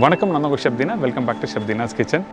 வணக்கம், நான் உங்கள் chef Dheena. Welcome back to chef Dheena's kitchen.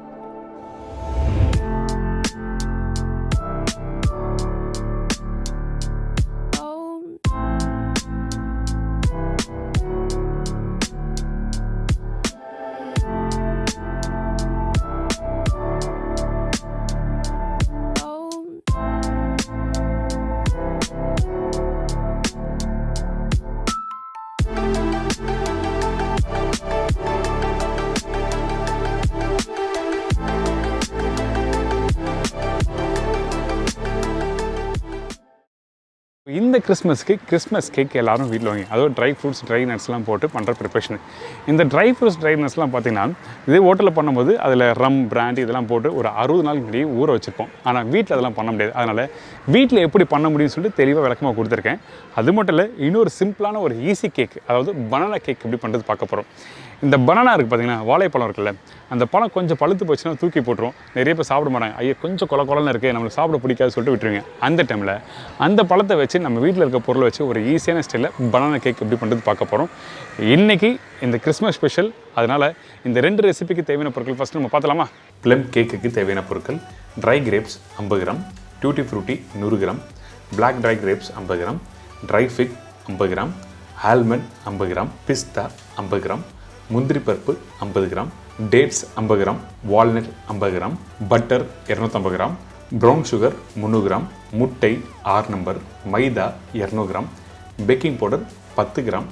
இந்த கிறிஸ்மஸ் கேக் எல்லோரும் வீட்டில் வாங்கி, அதுவும் ட்ரை ஃப்ரூட்ஸ் ட்ரை நட்ஸ்லாம் போட்டு பண்ணுற ப்ரிப்ரேஷன். இந்த ட்ரை ஃப்ரூட்ஸ் ட்ரை நட்ஸ்லாம் பார்த்திங்கன்னா இதே ஹோட்டலில் பண்ணும்போது அதில் ரம் பிராண்டி இதெல்லாம் போட்டு ஒரு 60 நாள் முன்னாடி ஊற வச்சுருப்போம். ஆனால் வீட்டில் அதெல்லாம் பண்ண முடியாது. அதனால் வீட்டில் எப்படி பண்ண முடியும்னு சொல்லிட்டு தெளிவாக விளக்கமாக கொடுத்துருக்கேன். அது மட்டும் இல்லை, இன்னொரு சிம்பிளான ஒரு ஈஸி கேக், அதாவது பனானா கேக் எப்படி பண்ணுறது பார்க்க போகிறோம். இந்த பனானா இருக்குது பார்த்திங்கன்னா, வாழைப்பழம் இருக்குல்ல, அந்த பழம் கொஞ்சம் பழுத்து போச்சுன்னா தூக்கி போட்டுரும். நிறைய பேர் சாப்பிட மாட்டாங்க. ஐயோ கொஞ்சம் கொலன்னு இருக்குது, நம்மளுக்கு சாப்பிட பிடிக்காது சொல்லிட்டு விட்டுருவீங்க. அந்த டைமில் அந்த பழத்தை வச்சு நம்ம வீட்டில் இருக்க பொருளை வச்சு ஒரு ஈஸியான ஸ்டைலில் பனானா கேக் எப்படி பண்ணுறது பார்க்க போகிறோம். இன்றைக்கி இந்த கிறிஸ்மஸ் ஸ்பெஷல், அதனால் இந்த 2 ரெசிபிக்கு தேவையான பொருட்கள் ஃபஸ்ட்டு நம்ம பார்த்தலாமா? ப்ளம் கேக்குக்கு தேவையான பொருட்கள்: dry grapes 50 gram, tutti frutti 100 gram, black dry grapes 50 gram, dry fig 50 gram, almond 50 gram, பிஸ்தா 50 கிராம், முந்திரி பருப்பு 50 gram, dates 50 gram, walnut 50 gram, butter 250 gram, brown sugar 300 gram, முட்டை 6 number, maida 200 gram, baking powder 10 gram,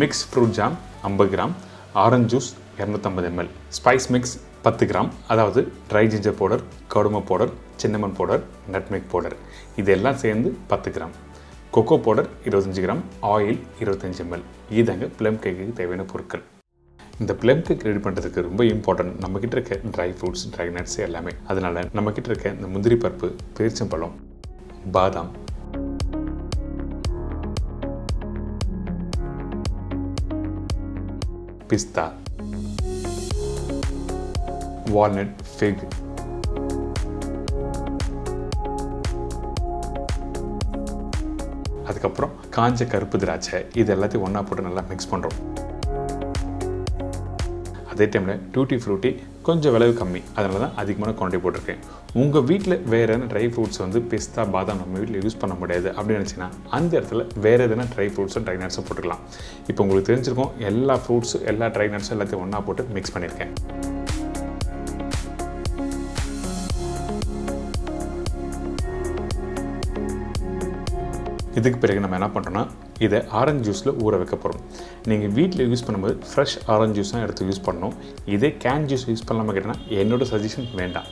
mix fruit jam 50 gram, orange juice 250 ml, spice mix 10 gram, அதாவது dry ginger powder, cardamom powder, cinnamon powder, nutmeg powder, இதெல்லாம் சேர்ந்து 10 gram, cocoa powder 25 gram, oil 25 ml. இதாங்க plum கேக்குக்கு தேவையான பொருட்கள். இந்த plum cake ready பண்ணுறதுக்கு ரொம்ப இம்பார்ட்டன்ட் நம்மக்கிட்ட இருக்க ட்ரை ஃப்ரூட்ஸ் ட்ரை நட்ஸ் எல்லாமே. அதனால் நம்மக்கிட்ட இருக்க இந்த முந்திரி பருப்பு, பேரிச்சம்பழம், பாதாம், பிஸ்தா, வால்நட், ஃபிக், அதுக்கப்புறம் காஞ்ச கருப்பு திராட்சை, இது எல்லாத்தையும் ஒன்றா போட்டு நல்லா மிக்ஸ் பண்ணுறோம். அதே டைமில் டூட்டி ஃப்ரூட்டி கொஞ்சம் விலை கம்மி, அதனால தான் அதிகமான குவான்டிட்டி போட்டிருக்கேன். உங்கள் வீட்டில் வேறு எதனா ட்ரை ஃப்ரூட்ஸ் பிஸ்தா, பாதாம் நம்ம வீட்டில் யூஸ் பண்ண முடியாது அப்படின்னு நினச்சிங்கன்னா அந்த இடத்துல வேறு எதனா ட்ரை ஃப்ரூட்ஸும் ட்ரை நட்ஸும் போட்டுக்கலாம். இப்போ உங்களுக்கு தெரிஞ்சிருக்கும், எல்லா ஃப்ரூட்ஸும் எல்லா ட்ரை நட்ஸும் எல்லாத்தையும் ஒன்றா போட்டு மிக்ஸ் பண்ணியிருக்கேன். இதுக்கு பிறகு நம்ம என்ன பண்ணுறோன்னா, இதை ஆரஞ்சு ஜூஸில் ஊற வைக்க போகிறோம். நீங்கள் வீட்டில் யூஸ் பண்ணும்போது ஃப்ரெஷ் ஆரஞ்சு ஜூஸ் தான் எடுத்து யூஸ் பண்ணணும். இதே கேன் ஜூஸ் யூஸ் பண்ணலாமல் கேட்டால் என்னோடய சஜஷன் வேண்டாம்.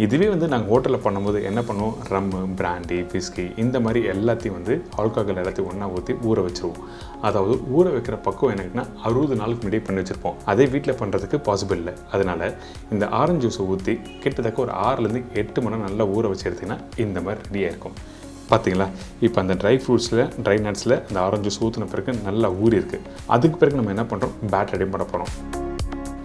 இதுவே நாங்கள் ஹோட்டலில் பண்ணும்போது என்ன பண்ணுவோம், ரம்மு, பிராண்டி, விஸ்கி இந்த மாதிரி எல்லாத்தையும் ஆல்கஹால் எல்லாத்தையும் ஒன்றா ஊற்றி ஊற வச்சுருவோம். அதாவது ஊற வைக்கிற பக்கம் எனக்குன்னா 60 நாளுக்கு முன்னாடியே பண்ணி வச்சுருப்போம். அதே வீட்டில் பண்ணுறதுக்கு பாசிபிள் இல்லை. அதனால் இந்த ஆரஞ்சு ஜூஸை ஊற்றி கிட்டத்தட்ட ஒரு 6 to 8 மணி நேரம் நல்லா ஊற வச்சு எடுத்திங்கன்னா இந்த மாதிரி ரெடியாக இருக்கும். பார்த்தீங்களா? இப்போ அந்த ட்ரை ஃப்ரூட்ஸில் ட்ரை நட்ஸில் அந்த ஆரஞ்சு ஜூஸ் ஊற்றின பிறகு நல்லா ஊறி இருக்குது. அதுக்கு பிறகு நம்ம என்ன பண்ணுறோம், பேட்டர் ரெடி பண்ண போகிறோம்.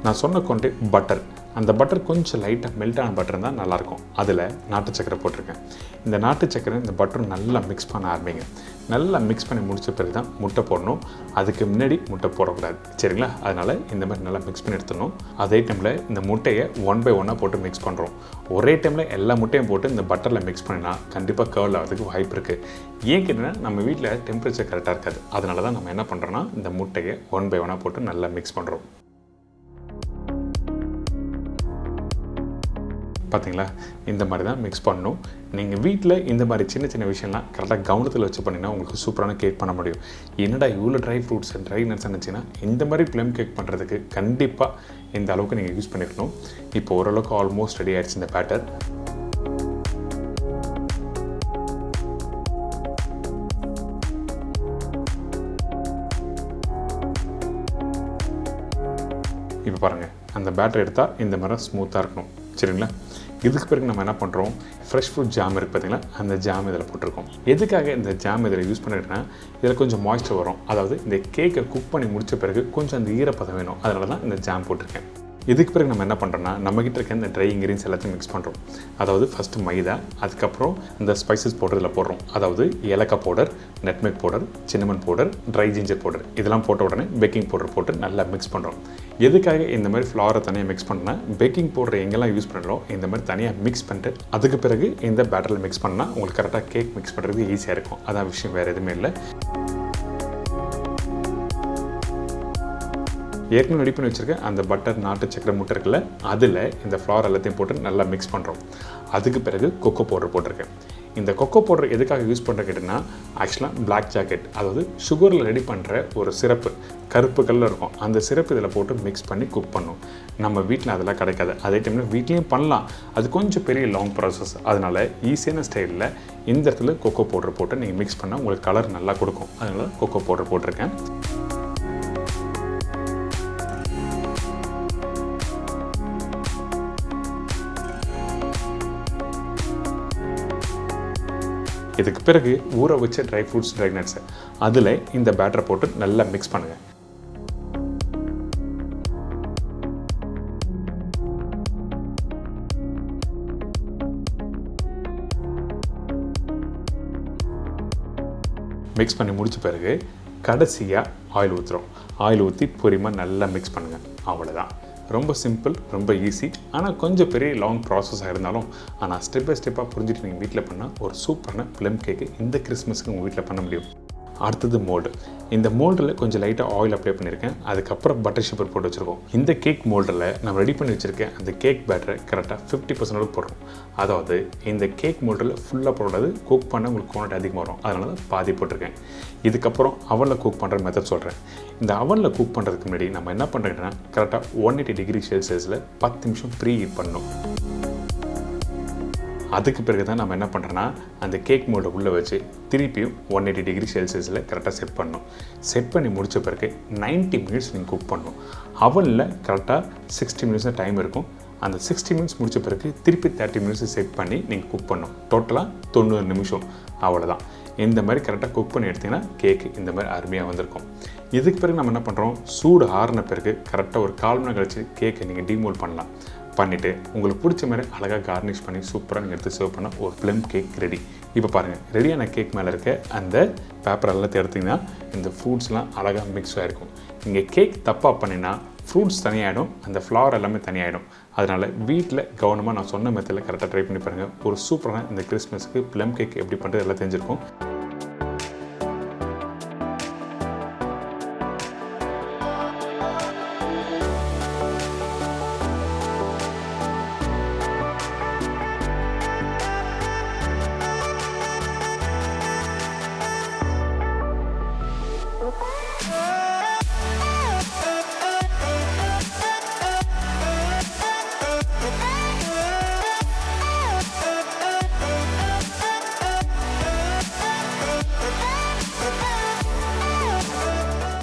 நான் சொன்ன குவான்டிட்டி பட்டர், அந்த பட்டர் கொஞ்சம் லைட்டாக மெல்ட்டான பட்டர் இருந்தால் நல்லாயிருக்கும். அதில் நாட்டு சக்கரை போட்டிருக்கேன். இந்த நாட்டு சக்கரை இந்த பட்டரும் நல்லா மிக்ஸ் பண்ண ஆரம்பிங்க. நல்லா மிக்ஸ் பண்ணி முடித்த பிறகு தான் முட்டை போடணும். அதுக்கு முன்னாடி முட்டை போடக்கூடாது, சரிங்களா? அதனால் இந்த மாதிரி நல்லா மிக்ஸ் பண்ணி எடுத்துடணும். அதே டைமில் இந்த முட்டையை 1 by 1 போட்டு மிக்ஸ் பண்ணுறோம். ஒரே டைமில் எல்லா முட்டையும் போட்டு இந்த பட்டரில் மிக்ஸ் பண்ணினா கண்டிப்பாக கர்ல் ஆகிறதுக்கு வாய்ப்பு இருக்குது. ஏன் கேட்டீங்கன்னா, நம்ம வீட்டில் டெம்பரேச்சர் கரெக்டாக இருக்காது. அதனால தான் நம்ம என்ன பண்ணுறோன்னா, இந்த முட்டையை 1 by 1 போட்டு நல்லா மிக்ஸ் பண்ணுறோம். பார்த்தீங்களா? இந்த மாதிரி தான் மிக்ஸ் பண்ணணும். நீங்கள் வீட்டில் இந்த மாதிரி சின்ன சின்ன விஷயம்லாம் கரெக்டாக கவனத்தில் வச்சு பண்ணிங்கன்னா உங்களுக்கு சூப்பரான கேக் பண்ண முடியும். என்னடா இவ்வளோ ட்ரை ஃப்ரூட்ஸ் ட்ரை நட்ஸ் இருந்துச்சுன்னா இந்த மாதிரி ப்ளம் கேக் பண்ணுறதுக்கு கண்டிப்பாக இந்த அளவுக்கு நீங்கள் யூஸ் பண்ணியிருக்கணும். இப்போ ஓரளவுக்கு ஆல்மோஸ்ட் ரெடி ஆகிடுச்சு இந்த பேட்டர். இப்போ பாருங்கள், அந்த பேட்டர் எடுத்தால் இந்த மாதிரி ஸ்மூத்தாக இருக்கணும், சரிங்களா? இதுக்கு பிறகு நம்ம என்ன பண்ணுறோம், ஃப்ரெஷ் ஃப்ரூட் ஜாம் இருக்குது பார்த்தீங்களா, அந்த ஜாம் இதில் போட்டிருக்கோம். எதுக்காக இந்த ஜாம் இதில் யூஸ் பண்ணிட்டுனா, இதில் கொஞ்சம் மாய்ஸ்சர் வரும். அதாவது இந்த கேக்கை குக் பண்ணி முடித்த பிறகு கொஞ்சம் அந்த ஈரப்பதம் வேணும். அதனால தான் இந்த ஜாம் போட்டிருக்கேன். இதுக்கு பிறகு நம்ம என்ன பண்ணுறோம்னா நம்மகிட்ட இருக்க இந்த ட்ரை இன்க்ரீடியன்ஸ் எல்லாத்தையும் மிக்ஸ் பண்ணுறோம். அதாவது ஃபஸ்ட்டு மைதா, அதுக்கப்புறம் இந்த ஸ்பைசஸ் பவுடர் இதில் போடுறோம். அதாவது ஏலக்காய் powder, nutmeg powder, cinnamon powder, try ginger powder இதெல்லாம் போட்ட உடனே பேக்கிங் பவுடர் போட்டு நல்லா மிக்ஸ் பண்ணுறோம். எதுக்காக இந்த மாதிரி ஃப்ளாரை தனியாக மிக்ஸ் பண்ணால் பேக்கிங் பவுடர் எங்கெல்லாம் யூஸ் பண்ணுறோம் இந்த மாதிரி தனியாக மிக்ஸ் பண்ணிட்டு அதுக்கு பிறகு இந்த பேட்டரில் மிக்ஸ் பண்ணால் உங்களுக்கு கரெக்டாக கேக் மிக்ஸ் பண்ணுறது ஈஸியாக இருக்கும். அதான் விஷயம், வேறு எதுவுமே இல்லை. ஏற்கனவே ரெடி பண்ணி வச்சுருக்கேன் அந்த பட்டர், நாட்டு சக்கரை, முட்டை இருக்குல்ல, அதில் இந்த ஃப்ளார் எல்லாத்தையும் போட்டு நல்லா மிக்ஸ் பண்ணுறோம். அதுக்கு பிறகு கொக்கோ பவுடர் போட்டிருக்கேன். இந்த கொக்கோ பவுடர் எதுக்காக யூஸ் பண்ணுற கேட்டிங்கன்னா ஆக்சுவலாக பிளாக் ஜாக்கெட், அதாவது சுகரில் ரெடி பண்ணுற ஒரு சிரப்பு, கருப்பு கல்லில் இருக்கும். அந்த சிரப்பு இதில் போட்டு மிக்ஸ் பண்ணி குக் பண்ணும். நம்ம வீட்டில் அதெல்லாம் கிடைக்காது. அதே டைமில் வீட்லேயும் பண்ணலாம், அது கொஞ்சம் பெரிய லாங் ப்ராசஸ். அதனால் ஈஸியான ஸ்டைலில் இந்த இடத்துல கொக்கோ பவுடர் போட்டு நீங்கள் மிக்ஸ் பண்ணால் உங்களுக்கு கலர் நல்லா கொடுக்கும். அதனால் கொக்கோ பவுடர் போட்டிருக்கேன். இதுக்கு பிறகு ஊற வச்ச ட்ரை ஃப்ரூட்ஸ், ட்ரை நட்ஸு அதில் இந்த பேட்டரை போட்டு நல்லா மிக்ஸ் பண்ணுங்கள். மிக்ஸ் பண்ணி முடிச்ச பிறகு கடைசியாக ஆயில் ஊற்றுறோம். ஆயில் ஊற்றி பொறுமையாக நல்லா மிக்ஸ் பண்ணுங்கள். அவ்வளோதான். ரொம்ப சிம்பிள், ரொம்ப ஈஸி. ஆனால் கொஞ்சம் பெரிய லாங் ப்ராசஸாக இருந்தாலும் ஆனால் ஸ்டெப் பை ஸ்டெப்பாக புரிஞ்சுட்டு நீங்கள் வீட்டில் பண்ணால் ஒரு சூப்பரான ப்ளம் கேக்கு இந்த கிறிஸ்மஸ்க்கு உங்கள் வீட்டில் பண்ண முடியும். அடுத்தது மோல்டு. இந்த மோல்டில் கொஞ்சம் லைட்டாக ஆயில் அப்ளை பண்ணியிருக்கேன். அதுக்கப்புறம் பட்டர் ஷுகர் போட்டு வச்சுருக்கோம். இந்த கேக் மோல்டில் நம்ம ரெடி பண்ணி வச்சுருக்கேன் அந்த கேக் பேட்டரை கரெக்டாக 50% போடுறோம். அதாவது இந்த கேக் மோல்டில் ஃபுல்லாக போடாது, குக் பண்ண உங்களுக்கு குவான்டிட்டி அதிகமாக வரும். அதனால தான் பாதி போட்டிருக்கேன். இதுக்கப்புறம் அவனில் குக் பண்ணுற மெத்தட் சொல்கிறேன். இந்த அவனில் குக் பண்ணுறதுக்கு முன்னாடி நம்ம என்ன பண்ணுறோன்னா கரெக்டாக 180 டிகிரி செல்சியஸில் 10 நிமிஷம் ப்ரீ ஹீட் பண்ணணும். அதுக்கு பிறகு தான் நம்ம என்ன பண்ணுறோன்னா அந்த கேக் மோல்டை உள்ளே வச்சு திருப்பியும் 180 டிகிரி செல்சியஸில் கரெக்டாக செட் பண்ணணும். செட் பண்ணி முடித்த பிறகு 90 மினிட்ஸ் நீங்கள் குக் பண்ணணும். அவனில் கரெக்டாக 60 மினிட்ஸ் தான் டைம் இருக்கும். அந்த 60 மினிட்ஸ் முடித்த பிறகு திருப்பி 30 மினிட்ஸ் செட் பண்ணி நீங்கள் குக் பண்ணணும். டோட்டலாக 90 நிமிஷம். அவ்வளோதான். இந்த மாதிரி கரெக்டாக குக் பண்ணி எடுத்திங்கன்னா கேக்கு இந்த மாதிரி அருமையாக வந்திருக்கும். இதுக்கு பிறகு நம்ம என்ன பண்ணுறோம், சூடு ஆறின பிறகு கரெக்டாக ஒரு 1/4 மணி நேரம் கழிச்சு கேக்கை நீங்கள் டீமோல் பண்ணலாம். பண்ணிவிட்டு உங்களுக்கு பிடிச்ச மாதிரி அழகாக கார்னிஷ் பண்ணி சூப்பராக நீங்கள் எடுத்து சர்வ் பண்ண ஒரு ப்ளம் கேக் ரெடி. இப்போ பாருங்கள், ரெடியான கேக் மேலே இருக்க அந்த பேப்பர் எல்லாத்தையும் எடுத்திங்கன்னா இந்த ஃப்ரூட்ஸ்லாம் அழகாக மிக்ஸ் ஆகிருக்கும். நீங்கள் கேக் தப்பாக பண்ணினா ஃப்ரூட்ஸ் தனியாகிடும், அந்த ஃப்ளவர் எல்லாமே தனியாகிடும். அதனால் வீட்டில் கவனமாக நான் சொன்ன மெத்தடில் கரெக்டாக ட்ரை பண்ணி பாருங்கள். ஒரு சூப்பரான இந்த கிறிஸ்மஸ்க்கு ப்ளம் கேக் எப்படி பண்ணுறது எல்லாம் தெரிஞ்சிருக்கும்.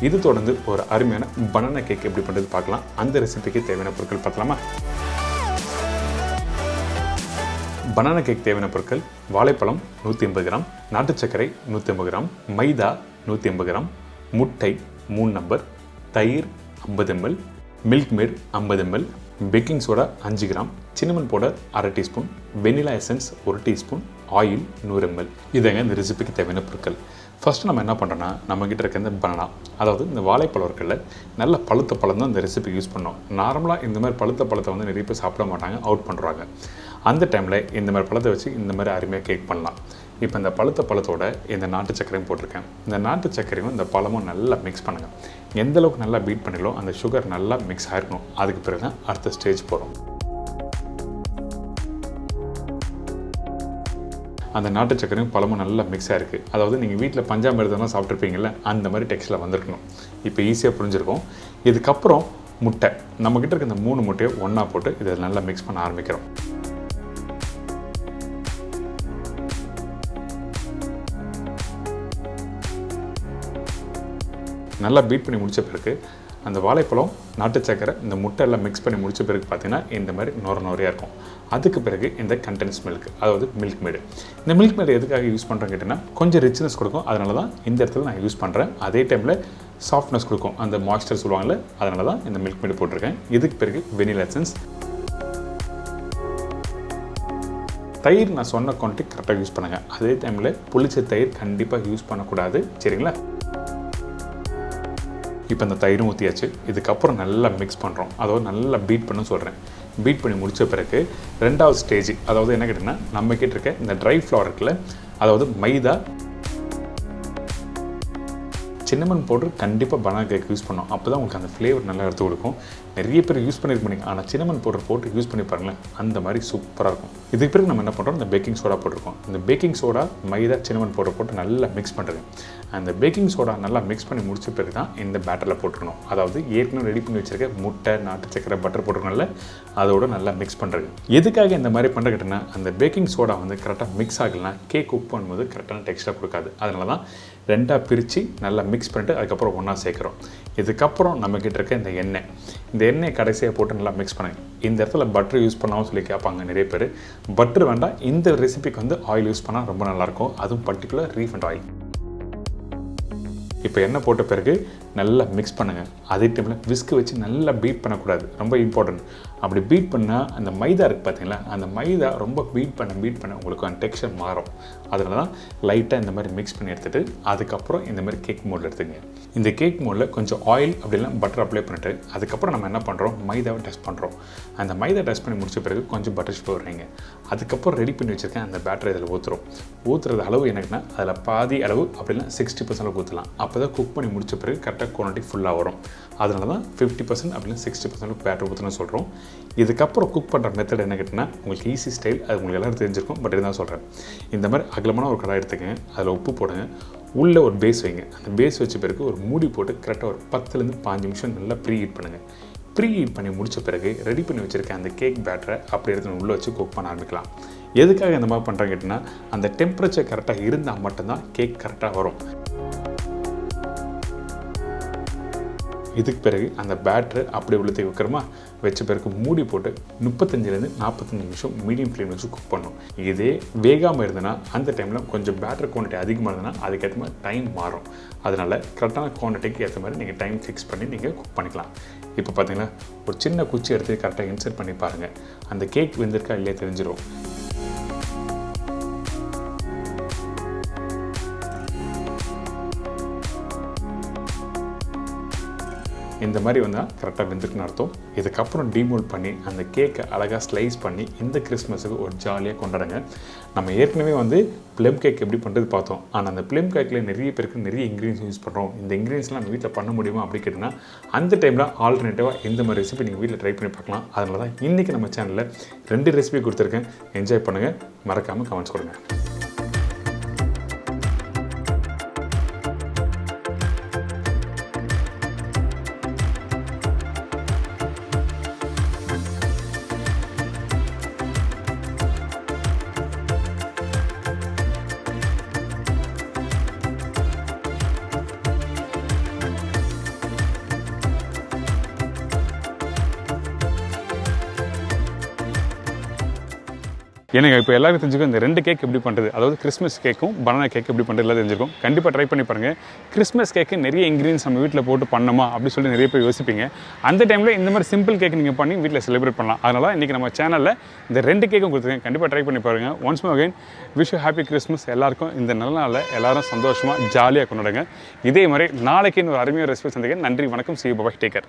இது தொடர்ந்து ஒரு அருமையான பனானா கேக் எப்படி பண்ணுறது பார்க்கலாம். அந்த ரெசிபிக்கு தேவையான பொருட்கள் பார்க்கலாமா? பனானா கேக் தேவையான பொருட்கள்: வாழைப்பழம் 180 கிராம், நாட்டு சர்க்கரை 150 கிராம், மைதா 180 கிராம், முட்டை 3 நம்பர், தயிர் 50 ml, milkmaid 50 ml, baking soda 5 gram, cinnamon powder 1/2 teaspoon, vanilla essence 1 teaspoon, oil 100 ml. இதாங்க இந்த ரெசிபிக்கு தேவையான பொருட்கள். ஃபஸ்ட்டு நம்ம என்ன பண்ணுறோன்னா நம்மக்கிட்ட இருக்க இந்த பனானா, அதாவது இந்த வாழைப்பழம் இருக்குல்ல, நல்ல பழுத்த பழம் தான் இந்த ரெசிபி யூஸ் பண்ணோம். நார்மலாக இந்த மாதிரி பழுத்த பழத்தை வந்து நிறைய பேர் சாப்பிட மாட்டாங்க, அவுட் பண்ணுறாங்க. அந்த டைமில் இந்த மாதிரி பழத்தை வச்சு இந்த மாதிரி அருமையாக கேக் பண்ணலாம். இப்போ இந்த பழுத்த பழத்தோட இந்த நாட்டு சர்க்கரையும் போட்டிருக்கேன். இந்த நாட்டு சர்க்கரையும் இந்த பழமும் நல்லா மிக்ஸ் பண்ணுங்கள். எந்தளவுக்கு நல்லா பீட் பண்ணிங்களோ அந்த சுகர் நல்லா மிக்ஸ் ஆகிருக்கணும். அதுக்கு பிறகு தான் அடுத்த ஸ்டேஜ் போகிறோம். அந்த நாட்டு சக்கரையும் பழமும் நல்லா மிக்ஸ் ஆகிருக்கு. அதாவது நீங்கள் வீட்டில் பஞ்சாமிர்தம்லாம் சாப்பிட்ருப்பீங்கள்ல, அந்த மாதிரி டெக்ஸ்டில் வந்திருக்கணும். இப்போ ஈஸியாக புரிஞ்சிருக்கும். இதுக்கப்புறம் முட்டை, நம்மக்கிட்ட இருக்க இந்த 3 முட்டையை ஒன்றா போட்டு இதை நல்லா மிக்ஸ் பண்ண ஆரம்பிக்கிறோம். நல்லா பீட் பண்ணி முடித்த பிறகு அந்த வாழைப்பழம், நாட்டு சக்கரை, இந்த முட்டை எல்லாம் மிக்ஸ் பண்ணி முடித்த பிறகு பார்த்தீங்கன்னா இந்த மாதிரி நொறையாக இருக்கும். அதுக்கு பிறகு இந்த கண்டென்ஸ் மில்க், அதாவது மில்க் மேடு. இந்த மில்க் மேடு எதுக்காக யூஸ் பண்ணுறேன்னு கேட்டிங்கன்னா கொஞ்சம் ரிச்னஸ் கொடுக்கும். அதனால தான் இந்த இடத்துல நான் யூஸ் பண்ணுறேன். அதே டைமில் சாஃப்ட்னஸ் கொடுக்கும், அந்த மாய்ஸ்சர் சொல்லுவாங்கல்ல, அதனால தான் இந்த மில்க் மேட் போட்டிருக்கேன். இதுக்கு பிறகு வெனிலா எசன்ஸ். தயிர் நான் சொன்ன குவான்டிட்டி கரெக்டாக யூஸ் பண்ணுங்கள். அதே டைமில் புளிச்ச தயிர் கண்டிப்பாக யூஸ் பண்ணக்கூடாது, சரிங்களா? இப்போ இந்த தயிரும் ஊற்றியாச்சு. இதுக்கப்புறம் நல்லா மிக்ஸ் பண்ணுறோம், அதாவது நல்லா பீட் பண்ண சொல்கிறேன். பீட் பண்ணி முடித்த பிறகு ரெண்டாவது ஸ்டேஜ், அதாவது என்ன கேட்டிங்கன்னா, நம்ம கிட்ட இந்த ட்ரை ஃப்ளவர் இருக்குல்ல, அதாவது மைதா, சின்னமன் பவுடர் கண்டிப்பாக பனானா கேக் யூஸ் பண்ணோம். அப்போ தான் உங்களுக்கு அந்த ஃப்ளேவர் நல்லா எடுத்து கொடுக்கும். நிறைய பேர் யூஸ் பண்ணியிருப்பீங்க, ஆனால் சின்னமன் பவுடர் போட்டு யூஸ் பண்ணி பாருங்களேன், அந்த மாதிரி சூப்பராக இருக்கும். இதுக்கு பிறகு நம்ம என்ன பண்ணுறோம், இந்த பேக்கிங் சோடா போட்டிருக்கோம். இந்த பேக்கிங் சோடா, மைதா, சின்னமன் பவுடர் போட்டு நல்லா மிக்ஸ் பண்ணுறது. அந்த பேக்கிங் சோடா நல்லா மிக்ஸ் பண்ணி முடிச்ச பிறகு தான் இந்த பேட்டரில் போட்டுக்கணும். அதாவது ஏற்கனவே ரெடி பண்ணி வச்சுருக்க முட்டை, நாட்டு சக்கரை, பட்டர் போட்டுருக்கோம்ல, அதோட நல்லா மிக்ஸ் பண்ணுறது. எதுக்காக இந்த மாதிரி பண்ணுறதுன்னா, அந்த பேக்கிங் சோடா வந்து கரெக்டாக மிக்ஸ் ஆகலைன்னா கேக் குக் பண்ணும்போது கரெக்டான டெக்ஸ்டர் கொடுக்காது. அதனால தான் ரெண்டாக பிரித்து நல்லா மிக்ஸ் பண்ணிட்டு அதுக்கப்புறம் ஒன்றா சேர்க்குறோம். இதுக்கப்புறம் நம்மக்கிட்ட இருக்க இந்த எண்ணெய் கடைசியாக போட்டு நல்லா மிக்ஸ் பண்ணுங்க. இந்த இடத்துல பட்டர் யூஸ் பண்ணாமல் சொல்லி கேட்பாங்க நிறைய பேர். பட்டர் வேண்டாம், இந்த ரெசிபிக்கு வந்து ஆயில் யூஸ் பண்ணால் ரொம்ப நல்லாயிருக்கும், அதுவும் பர்டிகுலர் ரீஃபண்ட் ஆயில். இப்போ எண்ணெய் போட்ட பிறகு நல்லா மிக்ஸ் பண்ணுங்கள். அதே டைமில் விஸ்க் வச்சு நல்லா பீட் பண்ணக்கூடாது, ரொம்ப இம்பார்ட்டன்ட். அப்படி பீட் பண்ணால் அந்த மைதா இருக்குது பார்த்தீங்களா, அந்த மைதா ரொம்ப பீட் பண்ண உங்களுக்கு அந்த டெக்ஸ்சர் மாறும். அதனால தான் லைட்டாக இந்த மாதிரி மிக்ஸ் பண்ணி எடுத்துகிட்டு அதுக்கப்புறம் இந்த மாதிரி கேக் மோடில் எடுத்துக்கங்க. இந்த கேக் மோடில் கொஞ்சம் ஆயில் அப்படிலாம் பட்டர் அப்ளை பண்ணிட்டு அதுக்கப்புறம் நம்ம என்ன பண்ணுறோம், மைதாவை டெஸ்ட் பண்ணுறோம். அந்த மைதா டெஸ்ட் பண்ணி முடிச்ச பிறகு கொஞ்சம் பட்டர் ஷுகர் வைங்க. அதுக்கப்புறம் ரெடி பண்ணி வச்சுருக்கேன் அந்த பேட்டரை இதில் ஊற்றுறது அளவு எனக்குன்னா அதில் பாதி அளவு அப்படின்னா 60% அளவு ஊற்றலாம். அப்போ தான் குக் பண்ணி முடிச்ச பிறகு கரெக்டாக குவான்டிட்டி ஃபுல்லாக வரும். அதனால தான் 50% அப்படின்னா 60% பேட்டர் ஊற்றணும்னு சொல்கிறோம். இதுக்கப்புறம் குக் பண்ணுற மெத்தட் என்ன கேட்டிங்கன்னா, உங்களுக்கு ஈஸி ஸ்டைல், அது உங்களுக்கு எல்லோரும் தெரிஞ்சிருக்கும், பட் இருந்தால் சொல்கிறேன். இந்த மாதிரி அகலமான ஒரு கடாய் எடுத்துக்கங்க, அதில் உப்பு போடுங்க, உள்ளே ஒரு பேஸ் வைங்க. அந்த பேஸ் வச்ச பிறகு ஒரு மூடி போட்டு கரெக்டாக ஒரு 10லேருந்து 5 நிமிஷம் நல்லா ப்ரீ ஹீட் பண்ணுங்கள். ப்ரீ ஹீட் பண்ணி முடித்த பிறகு ரெடி பண்ணி வச்சுருக்கேன் அந்த கேக் பேட்டரை அப்படி எடுத்து உள்ளே வச்சு குக் பண்ண ஆரம்பிக்கலாம். எதுக்காக இந்த மாதிரி பண்ணுறாங்க கேட்டிங்கன்னா, அந்த டெம்பரேச்சர் கரெக்டாக இருந்தால் மட்டும்தான் கேக் கரெக்டாக வரும். இதுக்கு பிறகு அந்த பேட்டரை அப்படி உள்ளே வைக்கிறோமா, வச்ச பிறகு மூடி போட்டு 35லேருந்து 45 நிமிஷம் மீடியம் ஃப்ளேம் வச்சு குக் பண்ணணும். இதே வேகாமல் இருந்ததுன்னா அந்த டைமில் கொஞ்சம் பேட்டர் குவான்டிட்டி அதிகமாக இருந்ததுன்னா அதுக்கேற்ற மாதிரி டைம் மாறும். அதனால் கரெக்டான குவான்டிட்டிக்கு ஏற்ற மாதிரி நீங்கள் டைம் ஃபிக்ஸ் பண்ணி நீங்கள் குக் பண்ணிக்கலாம். இப்போ பார்த்தீங்கன்னா ஒரு சின்ன குச்சி எடுத்து கரெக்டாக இன்சர்ட் பண்ணி பாருங்கள், அந்த கேக் வெந்திருக்கா இல்லையா தெரிஞ்சிடும். இந்த மாதிரி வந்தால் கரெக்டாக வெந்துருக்குன்னு அர்த்தம். இதுக்கப்புறம் டீமோல்ட் பண்ணி அந்த கேக்கை அழகாக ஸ்லைஸ் பண்ணி இந்த கிறிஸ்மஸுக்கு ஒரு ஜாலியாக கொண்டாடுங்க. நம்ம ஏற்கனவே வந்து ப்ளம் கேக் எப்படி பண்ணுறது பார்த்தோம். ஆனால் அந்த ப்ளம் கேக்கில் நிறைய பேருக்கு நிறைய இன்க்ரீடியன்ஸ் யூஸ் பண்ணுறோம். இந்த இன்க்ரீடியன்ஸ்லாம் நம்ம வீட்டில் பண்ண முடியுமா அப்படி கேட்டிங்கன்னா, அந்த டைமில் ஆல்டர்னேட்டிவாக இந்த மாதிரி ரெசிபி நீங்கள் வீட்டில் ட்ரை பண்ணி பார்க்கலாம். அதனால தான் இன்றைக்கி நம்ம சேனலில் 2 ரெசிபி கொடுத்துருக்கேன். என்ஜாய் பண்ணுங்கள், மறக்காமல் கமெண்ட்ஸ் கொடுங்க. எனக்கு இப்போ எல்லாருக்கும் தெரிஞ்சுக்கும் இந்த 2 கேக் எப்படி பண்ணுறது, அதாவது கிறிஸ்மஸ் கேக்கும் பனானா கேக் எப்படி பண்ணுறது எல்லாம் தெரிஞ்சிருக்கும். கண்டிப்பாக ட்ரை பண்ணி பாருங்கள். கிறிஸ்மஸ் கேக்கு நிறைய இன்க்ரீடியன்ஸ் நம்ம வீட்டில் போட்டு பண்ணணுமா அப்படி சொல்லி நிறைய பேர் யோசிப்பீங்க. அந்த டைமில் இந்த மாதிரி சிம்பிள் கேக் நீங்கள் பண்ணி வீட்டில் செலிப்ரேட் பண்ணலாம். அதனால் இன்றைக்கி நம்ம சேனலில் இந்த 2 கேக்கும் கொடுத்துருக்கேன். கண்டிப்பாக ட்ரை பண்ணி பாருங்கள். Once more again wish you happy Christmas. எல்லாருக்கும் இந்த நல்ல நாளில் எல்லோரும் சந்தோஷமாக ஜாலியாக கொண்டாடுங்க. இதே மாதிரி நாளைக்கு ஒரு அருமையான ரெசிபி சந்திக்கிறேன். நன்றி, வணக்கம், see you, bye, take care.